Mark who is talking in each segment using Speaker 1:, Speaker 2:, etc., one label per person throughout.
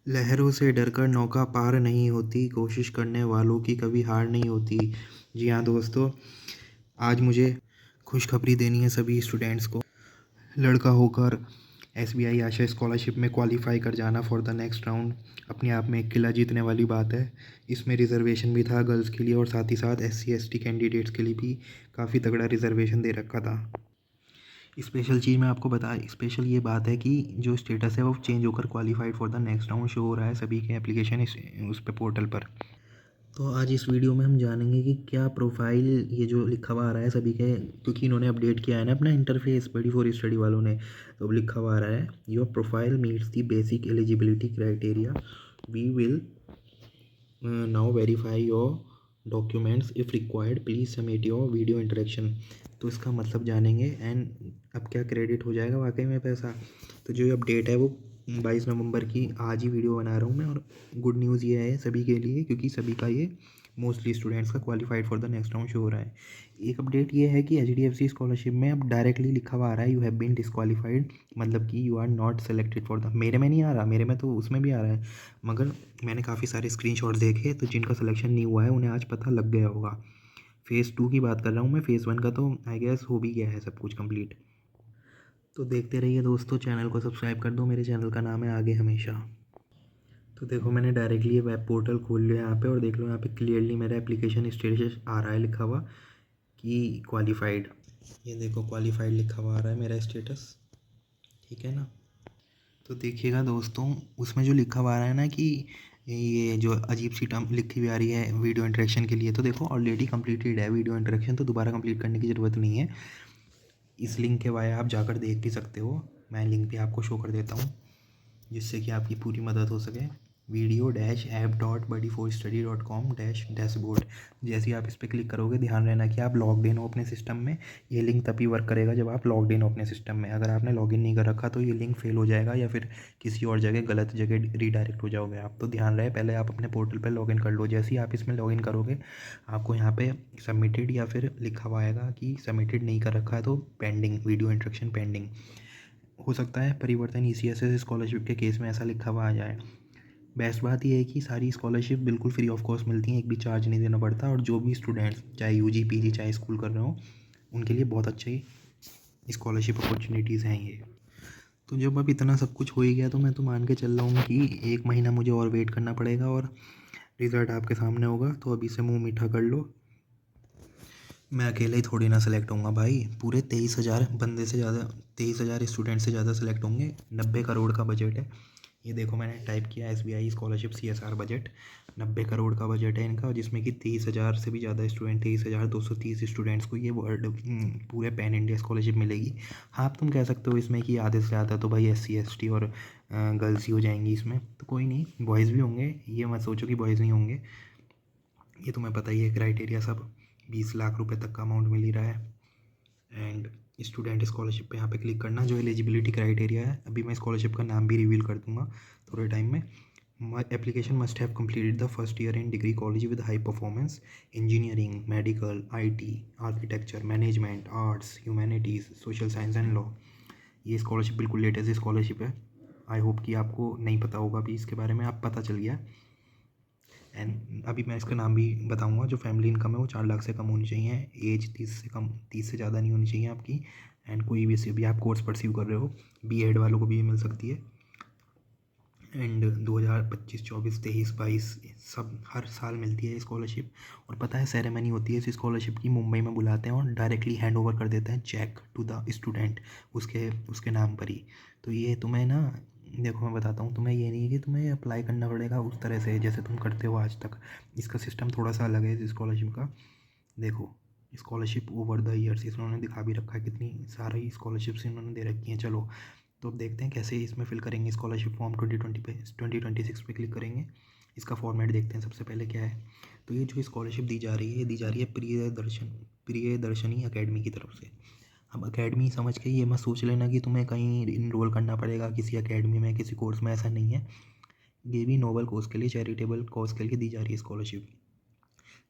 Speaker 1: लहरों से डरकर नौका पार नहीं होती, कोशिश करने वालों की कभी हार नहीं होती। जी हाँ दोस्तों, आज मुझे खुशखबरी देनी है सभी स्टूडेंट्स को। लड़का होकर एसबीआई आशा स्कॉलरशिप में क्वालिफाई कर जाना फॉर द नेक्स्ट राउंड अपने आप में एक किला जीतने वाली बात है। इसमें रिजर्वेशन भी था गर्ल्स के लिए और साथ ही साथ एससी एसटी कैंडिडेट्स के लिए भी काफ़ी तगड़ा रिजर्वेशन दे रखा था। स्पेशल चीज़ मैं आपको बता स्पेशल ये बात है कि जो स्टेटस है वो चेंज होकर qualified for the next round show हो रहा है सभी के एप्लीकेशन उस पे पोर्टल पर। तो आज इस वीडियो में हम जानेंगे कि क्या प्रोफाइल ये जो लिखा हुआ आ रहा है सभी के, क्योंकि इन्होंने अपडेट किया है ना अपना इंटरफेस बड़ी फॉर स्टडी वालों ने। तो अब लिखा हुआ आ रहा है your profile meets the basic eligibility criteria, we will now verify your documents if required please submit your video interaction. तो इसका मतलब जानेंगे एंड अब क्या क्रेडिट हो जाएगा वाकई में पैसा। तो जो अपडेट है वो 22 नवंबर की आज ही वीडियो बना रहा हूँ मैं। और गुड न्यूज़ ये है सभी के लिए क्योंकि सभी का ये मोस्टली स्टूडेंट्स का qualified for the next round show हो रहा है। एक अपडेट ये है कि एचडीएफसी स्कॉलरशिप में अब डायरेक्टली लिखा हुआ आ रहा है यू हैव बीन डिसक्वालीफाइड, मतलब कि you are not selected for the. मेरे में नहीं आ रहा, मेरे में तो उसमें भी आ रहा है, मगर मैंने काफ़ी सारे स्क्रीनशॉट्स देखे तो जिनका सिलेक्शन नहीं हुआ है उन्हें आज पता लग गया होगा। फ़ेज़ 2 की बात कर रहा हूँ मैं, फ़ेज़ 1 का तो आई गेस हो भी गया है सब कुछ कंप्लीट। तो देखते रहिए दोस्तों, चैनल को सब्सक्राइब कर दो, मेरे चैनल का नाम है आगे हमेशा। तो देखो मैंने डायरेक्टली ये वेब पोर्टल खोल लिया यहाँ पे और देख लो यहाँ पे क्लियरली मेरा एप्लीकेशन स्टेटस आ रहा है लिखा हुआ कि क्वालिफाइड। ये देखो क्वालिफाइड लिखा हुआ आ रहा है मेरा स्टेटस, ठीक है ना। तो देखिएगा दोस्तों, उसमें जो लिखा हुआ आ रहा है ना कि ये जो अजीब सी टर्म लिखी हुई आ रही है वीडियो इंटरेक्शन के लिए, तो देखो ऑलरेडी कंप्लीटेड है वीडियो इंटरेक्शन, तो दोबारा कंप्लीट करने की ज़रूरत नहीं है। इस लिंक के वाया आप जाकर देख भी सकते हो, मैं लिंक भी आपको शो कर देता हूँ जिससे कि आपकी पूरी मदद हो सके। video-app.buddyforstudy.com-dashboard, जैसे ही आप इस पर क्लिक करोगे ध्यान रहना कि आप लॉग्ड इन हो अपने सिस्टम में। ये लिंक तभी वर्क करेगा जब आप लॉग्ड इन हो अपने सिस्टम में। अगर आपने लॉगिन नहीं कर रखा तो ये लिंक फेल हो जाएगा या फिर किसी और जगह गलत जगह रीडायरेक्ट हो जाओगे आप। तो ध्यान रहे पहले आप अपने पोर्टल पर लॉगिन कर लो। जैसे ही आप इसमें लॉगिन करोगे आपको यहाँ पे सबमिटेड या फिर लिखा हुआ आएगा कि सबमिटेड नहीं कर रखा है तो पेंडिंग, वीडियो इंस्ट्रक्शन पेंडिंग। हो सकता है परिवर्तन ईसीएसएस स्कॉलरशिप के केस में ऐसा लिखा हुआ आ जाए। बेस्ट बात यह है कि सारी स्कॉलरशिप बिल्कुल फ्री ऑफ कॉस्ट मिलती हैं, एक भी चार्ज नहीं देना पड़ता। और जो भी स्टूडेंट्स चाहे यूजी पीजी चाहे स्कूल कर रहे हो उनके लिए बहुत अच्छी स्कॉलरशिप अपॉर्चुनिटीज़ हैं ये। तो जब अब इतना सब कुछ हो ही गया तो मैं तो मान के चल रहा हूँ कि 1 महीना मुझे और वेट करना पड़ेगा और रिज़ल्ट आपके सामने होगा। तो अभी से मुँह मीठा कर लो, मैं अकेले ही थोड़ी ना सेलेक्ट होऊंगा भाई, पूरे 23,000 बंदे से ज़्यादा, 23,000 स्टूडेंट से ज़्यादा सेलेक्ट होंगे। 90 करोड़ का बजट है। ये देखो मैंने टाइप किया SBI scholarship CSR budget, 90 crore का बजट है इनका, जिसमें कि 30,000 से भी ज़्यादा स्टूडेंट, 23,230 स्टूडेंट्स को ये वर्ल्ड पूरे पैन इंडिया स्कॉलरशिप मिलेगी। हाँ आप तुम कह सकते हो इसमें कि आधे से ज़्यादा तो भाई एससी एसटी और गर्ल्स ही हो जाएंगी इसमें, तो कोई नहीं बॉयज़ भी होंगे, ये मत सोचो कि बॉयज़ नहीं होंगे। ये तुम्हें पता ही है क्राइटेरिया सब, 20 लाख रुपए तक का अमाउंट मिल ही रहा है। एंड स्टूडेंट स्कॉलरशिप पे यहाँ पे क्लिक करना, जो एलिजिबिलिटी क्राइटेरिया है अभी मैं स्कॉलरशिप का नाम भी रिवील कर दूंगा थोड़े टाइम में। Application must have completed the first year in degree college with high performance, engineering, medical, IT, architecture, management, arts, humanities, social science and law. ये स्कॉलरशिप बिल्कुल लेटेस्ट स्कॉलरशिप है। आई होप कि आपको नहीं पता होगा अभी इसके बारे में, आप पता चल गया। एंड अभी मैं इसका नाम भी बताऊंगा। जो फैमिली इनकम है वो 4 लाख से कम होनी चाहिए, एज 30 से कम, 30 से ज़्यादा नहीं होनी चाहिए आपकी। एंड कोई भी आप कोर्स परस्यू कर रहे हो, बीएड वालों को भी ये मिल सकती है। एंड 2025 24 23 22 सब हर साल मिलती है स्कॉलरशिप। और पता है सेरेमनी होती है इस स्कॉलरशिप की, मुंबई में बुलाते हैं और डायरेक्टली हैंड ओवर कर देते हैं चेक टू द स्टूडेंट, उसके उसके नाम पर ही। तो ये तुम्हें ना, देखो मैं बताता हूँ तुम्हें, ये नहीं है कि तुम्हें अप्लाई करना पड़ेगा उस तरह से जैसे तुम करते हो आज तक। इसका सिस्टम थोड़ा सा अलग है इस स्कॉलरशिप का। देखो स्कॉलरशिप ओवर द ईयर्स इन्होंने दिखा भी रखा है, कितनी सारी स्कॉलरशिप्स इन्होंने दे रखी हैं। चलो तो अब देखते हैं कैसे इसमें फिल करेंगे स्कॉलरशिप फॉर्म। 2026 पे क्लिक करेंगे। इसका फॉर्मेट देखते हैं सबसे पहले क्या है। तो ये जो स्कॉलरशिप दी जा रही है, ये दी जा रही है प्रियदर्शनी अकेडमी की तरफ से। अब अकेडमी समझ के ये मत सोच लेना कि तुम्हें कहीं इनरोल करना पड़ेगा किसी अकेडमी में किसी कोर्स में, ऐसा नहीं है। ये भी नोबल कोर्स के लिए, चैरिटेबल कॉज के लिए दी जा रही है स्कॉलरशिप।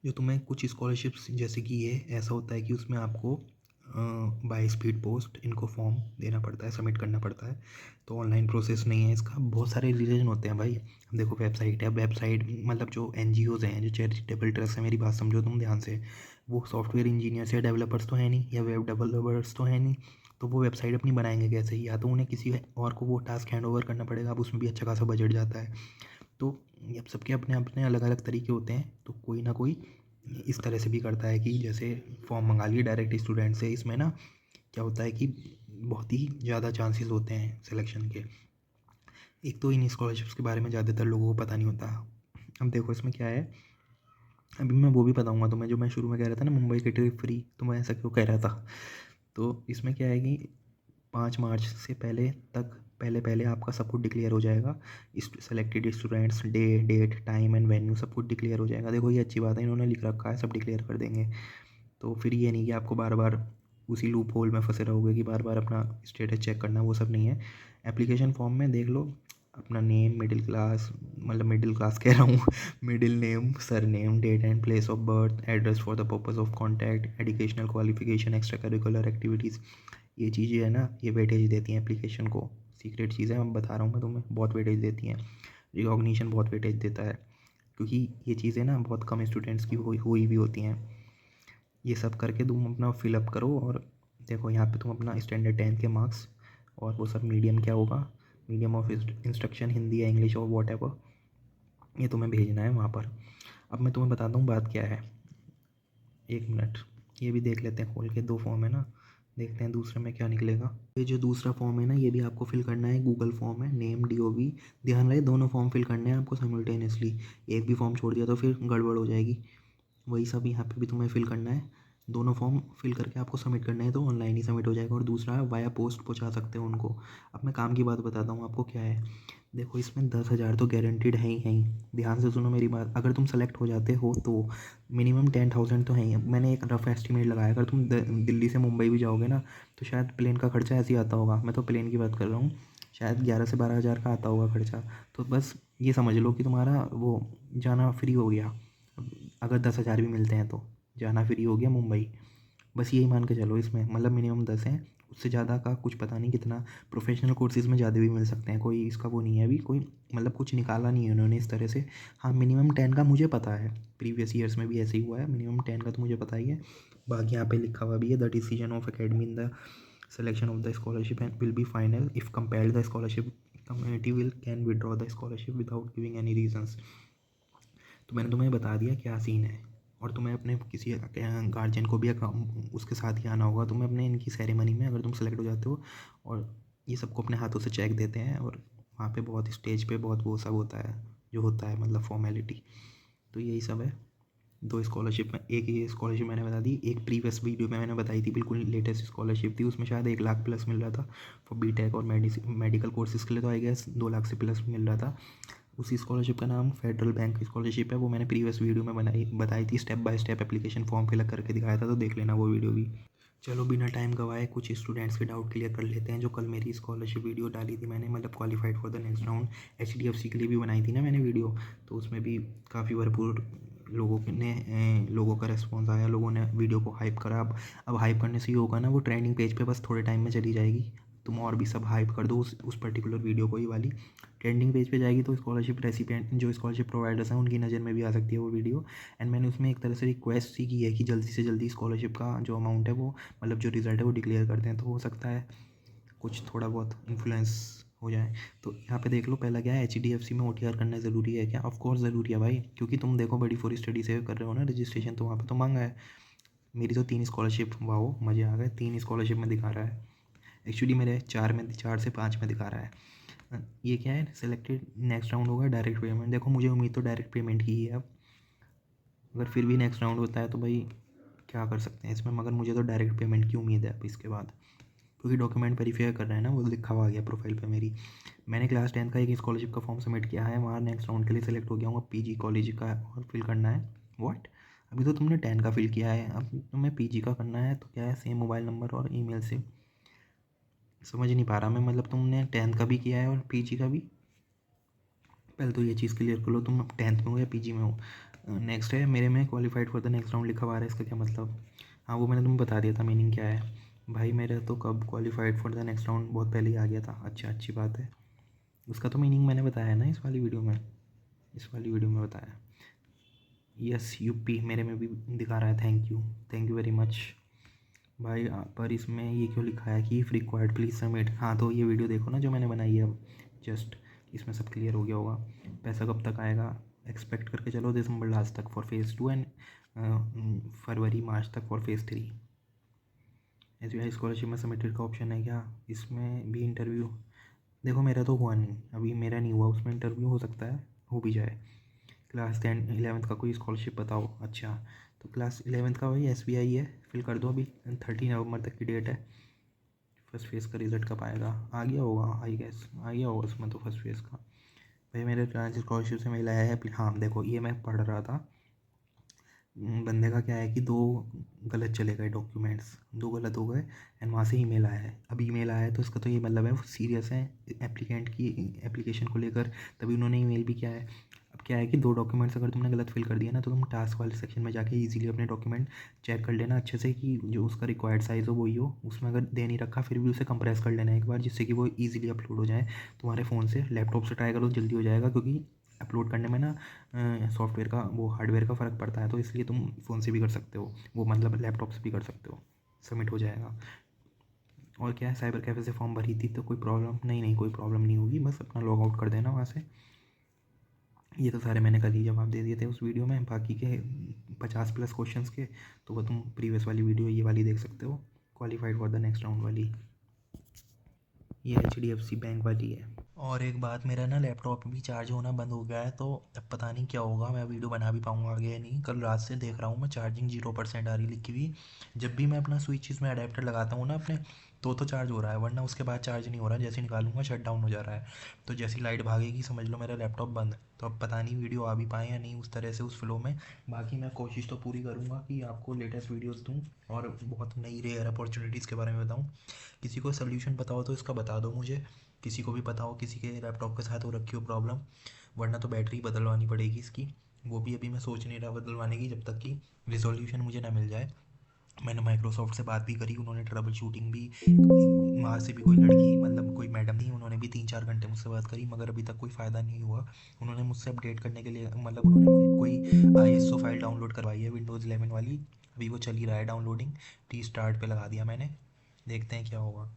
Speaker 1: जो तुम्हें कुछ स्कॉलरशिप्स जैसे कि ये ऐसा होता है कि उसमें आपको बाय स्पीड पोस्ट इनको फॉर्म देना पड़ता है, सबमिट करना पड़ता है। तो ऑनलाइन प्रोसेस नहीं है इसका, बहुत सारे रीजन होते हैं भाई। अब देखो वेबसाइट है, वेबसाइट मतलब जो NGOs हैं, जो चैरिटेबल ट्रस्ट है, मेरी बात समझो तुम ध्यान से, वो सॉफ्टवेयर इंजीनियर्स या डेवलपर्स तो है नहीं, या वेब डेवलपर्स तो है नहीं, तो वो वेबसाइट अपनी बनाएंगे कैसे? या तो उन्हें किसी और को वो टास्क हैंड ओवर करना पड़ेगा, अब उसमें भी अच्छा खासा बजट जाता है। तो अब सबके अपने अपने अलग अलग तरीके होते हैं, तो कोई ना कोई इस तरह से भी करता है कि जैसे फॉर्म मंगा लिए डायरेक्ट स्टूडेंट से। इसमें ना क्या होता है कि बहुत ही ज़्यादा चांसेस होते हैं सिलेक्शन के। एक तो इन स्कॉलरशिप्स के बारे में ज़्यादातर लोगों को पता नहीं होता। अब देखो इसमें क्या है, अभी मैं वो भी बताऊंगा तुम्हें जो मैं शुरू में कह रहा था ना, मुंबई की ट्रिप फ्री, तो मैं ऐसा क्यों कह रहा था। तो इसमें क्या है कि 5 मार्च से पहले तक पहले पहले आपका सब कुछ डिक्लेयर हो जाएगा। Selected students, day, date, time and venue सब कुछ डिक्लेयर हो जाएगा। देखो ये अच्छी बात है, इन्होंने लिख रखा है सब डिक्लेयर कर देंगे। तो फिर ये नहीं कि आपको बार बार उसी लूप होल में फंसे रहोगे कि बार बार अपना स्टेटस चेक करना, वो सब नहीं है। एप्लीकेशन फॉर्म में देख लो अपना नेम, मिडिल क्लास, मतलब मिडिल क्लास कह रहा हूँ middle name, surname, date and place of birth, address for the purpose of contact, educational qualification, extra curricular activities. ये चीज़ें है ना, ये वेटेज देती हैं एप्लीकेशन को। सीक्रेट चीज़ है, मैं बता रहा हूँ मैं तुम्हें, बहुत वेटेज देती हैं। रिकॉग्निशन बहुत वेटेज देता है, क्योंकि ये चीज़ें ना बहुत कम स्टूडेंट्स की हुई भी होती हैं। ये सब करके तुम अपना फिलअप करो, और देखो यहाँ पे तुम अपना स्टैंडर्ड 10th के मार्क्स, और वो सब मीडियम क्या होगा, मीडियम ऑफ इंस्ट्रक्शन हिंदी या इंग्लिश और वॉट एवर, ये तुम्हें भेजना है वहाँ पर। अब मैं तुम्हें बताता हूँ बात क्या है। एक मिनट, ये भी देख लेते हैं खोल के, 2 फॉर्म है ना, देखते हैं दूसरे में क्या निकलेगा। ये जो दूसरा फॉर्म है ना, ये भी आपको फिल करना है, गूगल फॉर्म है, नेम, DOB। ध्यान रहे दोनों फॉर्म फिल करने हैं आपको साइमल्टेनियसली, एक भी फॉर्म छोड़ दिया तो फिर गड़बड़ हो जाएगी। वही सब यहाँ पे भी तुम्हें फिल करना है, दोनों फॉर्म फिल करके आपको सबमिट करना है, तो ऑनलाइन ही सबमिट हो जाएगा। और दूसरा वाया पोस्ट पहुँचा सकते हो उनको। अब मैं काम की बात बताता हूँ आपको क्या है। देखो इसमें 10,000 तो गारंटीड है ही। ध्यान से सुनो मेरी बात, अगर तुम सेलेक्ट हो जाते हो तो मिनिमम 10,000 तो है ही। मैंने एक रफ एस्टिमेट लगाया, अगर तुम दिल्ली से मुंबई भी जाओगे ना, तो शायद प्लेन का खर्चा ऐसे ही आता होगा, मैं तो प्लेन की बात कर रहा हूँ, शायद 11 से 12 हज़ार का आता होगा खर्चा। तो बस ये समझ लो कि तुम्हारा वो जाना फ्री हो गया। अगर 10,000 भी मिलते हैं तो जाना फ्री हो गया मुंबई। बस यही मान के चलो, इसमें मतलब मिनिमम 10 हैं, उससे ज़्यादा का कुछ पता नहीं कितना। प्रोफेशनल कोर्सेज़ में ज़्यादा भी मिल सकते हैं, कोई इसका वो नहीं है अभी, कोई मतलब कुछ निकाला नहीं है उन्होंने इस तरह से। हाँ मिनिमम 10 का मुझे पता है, प्रीवियस ईयर्स में भी ऐसे ही हुआ है, मिनिमम 10 का तो मुझे पता ही है। बाकी यहाँ पे लिखा हुआ भी है, the decision of academy in the selection of the scholarship and will be final if compelled the scholarship committee will can withdraw the scholarship without giving any reasons। तो मैंने तुम्हें बता दिया क्या सीन है। और तुम्हें अपने किसी गार्जियन को भी उसके साथ ही आना होगा, तुम्हें अपने इनकी सेरेमनी में, अगर तुम सेलेक्ट हो जाते हो। और ये सबको अपने हाथों से चेक देते हैं, और वहाँ पे बहुत स्टेज पे बहुत वो सब होता है, जो होता है मतलब फॉर्मेलिटी। तो यही सब है। 2 स्कॉलरशिप में, एक ये स्कॉलरशिप मैंने बता दी, एक प्रीवियस वीडियो में मैंने बताई थी, बिल्कुल लेटेस्ट स्कॉलरशिप थी, उसमें शायद 1 लाख प्लस मिल रहा था फॉर BTech और मेडिकल कोर्सेज़ के लिए, तो आई गेस 2 लाख से प्लस मिल रहा था। उसी स्कॉलरशिप का नाम फेडरल बैंक की स्कॉलरशिप है, वो मैंने प्रीवियस वीडियो में बताई थी, step by step application form fill up करके दिखाया था, तो देख लेना वो वीडियो भी। चलो बिना टाइम गवाए कुछ स्टूडेंट्स के डाउट क्लियर कर लेते हैं। जो कल मेरी स्कॉलरशिप वीडियो डाली थी मैंने, मतलब qualified for the next round, HDFC के लिए भी बनाई थी ना मैंने वीडियो, तो उसमें भी काफ़ी भरपूर लोगों का रिस्पॉन्स आया, लोगों ने वीडियो को हाइप करा। अब हाइप करने से ही होगा ना, वो ट्रेंडिंग पेज पे बस थोड़े टाइम में चली जाएगी। तुम और भी सब हाइप कर दो उस पर्टिकुलर वीडियो को, ही वाली ट्रेंडिंग पेज पे जाएगी, तो स्कॉलरशिप रेसिपिएंट जो स्कॉलरशिप प्रोवाइडर्स हैं उनकी नज़र में भी आ सकती है वो वीडियो। एंड मैंने उसमें एक तरह से रिक्वेस्ट सी की है कि जल्दी से जल्दी स्कॉलरशिप का जो अमाउंट है वो, मतलब जो रिज़ल्ट है वो डिक्लेयर करते हैं, तो हो सकता है कुछ थोड़ा बहुत इन्फ्लुएंस हो जाए। तो यहाँ पे देख लो, पहला क्या है, HDFC में OTR करना ज़रूरी है क्या? ऑफ कोर्स ज़रूरी है भाई, क्योंकि तुम देखो बड़ी फॉर स्टडी से कर रहे हो ना रजिस्ट्रेशन, तो वहाँ पे तो मांगा है। मेरी तो 3 स्कॉलरशिप, वाओ मज़े आ गए, 3 स्कॉलरशिप में दिखा रहा है। एक्चुअली मेरे 4 से 5 में दिखा रहा है। ये क्या है, सेलेक्टेड नेक्स्ट राउंड होगा डायरेक्ट पेमेंट। देखो मुझे उम्मीद तो डायरेक्ट पेमेंट की ही है। अब अगर फिर भी नेक्स्ट राउंड होता है तो भाई क्या कर सकते हैं इसमें, मगर मुझे तो डायरेक्ट पेमेंट की उम्मीद है अब इसके बाद, क्योंकि डॉक्यूमेंट वेरीफाई कर रहे हैं ना, वो लिखा हुआ आ गया प्रोफाइल पे मेरी। मैंने क्लास 10 का एक स्कॉलरशिप का फॉर्म सबमिट किया है, वहाँ नेक्स्ट राउंड के लिए सेलेक्ट हो गया हूँ। अब PG कॉलेज का और फिल करना है। व्हाट, अभी तो तुमने 10 का फिल किया है, अब तुम्हें PG का करना है, तो क्या है, सेम मोबाइल नंबर और ईमेल से। समझ नहीं पा रहा मैं, मतलब तुमने 10 का भी किया है और PG का भी। पहले तो ये चीज़ क्लियर कर लो, तुम 10th में हो या PG में हो। नेक्स्ट है, मेरे में qualified for the next round लिखा हुआ है, इसका क्या मतलब? हाँ वो मैंने तुम्हें बता दिया था मीनिंग क्या है भाई। मेरा तो कब qualified for the next round बहुत पहले ही आ गया था। अच्छा अच्छी बात है। उसका तो मीनिंग मैंने बताया ना इस वाली वीडियो में, इस वाली वीडियो में बताया। यस यूपी मेरे में भी दिखा रहा है। थैंक यू वेरी मच भाई। पर इसमें ये क्यों लिखा है कि इफ़ रिक्वायर्ड प्लीज़ सबमिट। हाँ तो ये वीडियो देखो ना जो मैंने बनाई है अब जस्ट, इसमें सब क्लियर हो गया होगा। पैसा कब तक आएगा एक्सपेक्ट करके चलो, दिसंबर लास्ट तक फॉर फेज़ 2 एंड फरवरी मार्च तक फॉर फेज़ 3। SBI स्कॉलरशिप में सबमिटेड का ऑप्शन है क्या? इसमें भी इंटरव्यू देखो, मेरा तो हुआ नहीं अभी, मेरा नहीं हुआ, उसमें इंटरव्यू हो सकता है हो भी जाए। क्लास 10 11th का कोई स्कॉलरशिप बताओ। अच्छा तो क्लास 11th का भाई SBI है, फिल कर दो अभी। 30 नवंबर तक की डेट है। फर्स्ट फेज़ का रिज़ल्ट कब आएगा? आ गया होगा आई गेस, आ गया होगा उसमें तो फर्स्ट फेज़ का। भाई मेरे ट्रांस स्कॉलरशिप से मेल आया है। हाँ देखो ये मैं पढ़ रहा था। बंदे का क्या है कि दो गलत चले गए डॉक्यूमेंट्स, दो गलत हो गए एंड वहाँ से ईमेल आया है। अब ईमेल आया है तो इसका तो ये मतलब है वो सीरियस है एप्लीकेंट की एप्लीकेशन को लेकर, तभी उन्होंने ईमेल भी किया है। अब क्या है कि दो डॉक्यूमेंट्स अगर तुमने गलत फिल कर दिया ना तो तुम टास्क वाले सेक्शन में जाके इजीली अपने डॉक्यूमेंट चेक कर लेना अच्छे से कि जो उसका रिक्वायर्ड साइज़ हो वही हो। उसमें अगर दे नहीं रखा फिर भी उसे कंप्रेस कर लेना एक बार, जिससे कि वो ईजिली अपलोड हो जाए तुम्हारे फ़ोन से। लैपटॉप से ट्राई करो जल्दी हो जाएगा, क्योंकि अपलोड करने में ना सॉफ्टवेयर का वो हार्डवेयर का फ़र्क पड़ता है, तो इसलिए तुम फ़ोन से भी कर सकते हो, वो मतलब लैपटॉप से भी कर सकते हो, सबमिट हो जाएगा। और क्या है, साइबर कैफ़े से फॉर्म भरी थी तो कोई प्रॉब्लम नहीं, कोई प्रॉब्लम नहीं होगी, बस अपना लॉग आउट कर देना वहाँ से। ये तो सारे मैंने कल ही जवाब दे दिए थे उस वीडियो में, बाकी के 50+ क्वेश्चंस के तो वो तुम प्रीवियस वाली वीडियो ये वाली देख सकते हो, qualified for the next round वाली। ये HDFC बैंक वाली है। और एक बात, मेरा ना लैपटॉप भी चार्ज होना बंद हो गया है, तो अब पता नहीं क्या होगा, मैं वीडियो बना भी पाऊँगा आगे या नहीं। कल रात से देख रहा हूँ मैं चार्जिंग 0% आ रही लिखी हुई। जब भी मैं अपना स्विच इसमें अडेप्टर लगाता हूँ ना अपने, तो चार्ज हो रहा है, वरना उसके बाद चार्ज नहीं हो रहा, जैसे निकालूंगा शट डाउन हो जा रहा है। तो जैसी लाइट भागेगी समझ लो मेरा लैपटॉप बंद। तो अब पता नहीं वीडियो आ भी पाए या नहीं उस तरह से उस फ्लो में। बाकी मैं कोशिश तो पूरी करूँगा कि आपको लेटेस्ट वीडियोज़ दूँ और बहुत नई रेयर अपॉर्चुनिटीज़ के बारे में बताऊँ। किसी को सोल्यूशन पता हो तो इसका बता दो मुझे, किसी को भी पता हो किसी के लैपटॉप के साथ हो रखी हो प्रॉब्लम, वरना तो बैटरी बदलवानी पड़ेगी इसकी। वो भी अभी मैं सोच नहीं रहा बदलवाने की जब तक कि रिजोल्यूशन मुझे ना मिल जाए। मैंने माइक्रोसॉफ्ट से बात भी करी, उन्होंने ट्रबल शूटिंग भी, वहाँ से भी कोई लड़की मतलब कोई मैडम थी, उन्होंने भी 3 4 घंटे मुझसे बात करी, मगर अभी तक कोई फ़ायदा नहीं हुआ। उन्होंने मुझसे अपडेट करने के लिए मतलब उन्होंने मुझे कोई ISO फाइल डाउनलोड करवाई है विंडोज़ 11 वाली, अभी वो चल ही रहा है डाउनलोडिंग। री स्टार्ट पे लगा दिया मैंने, देखते हैं क्या होगा।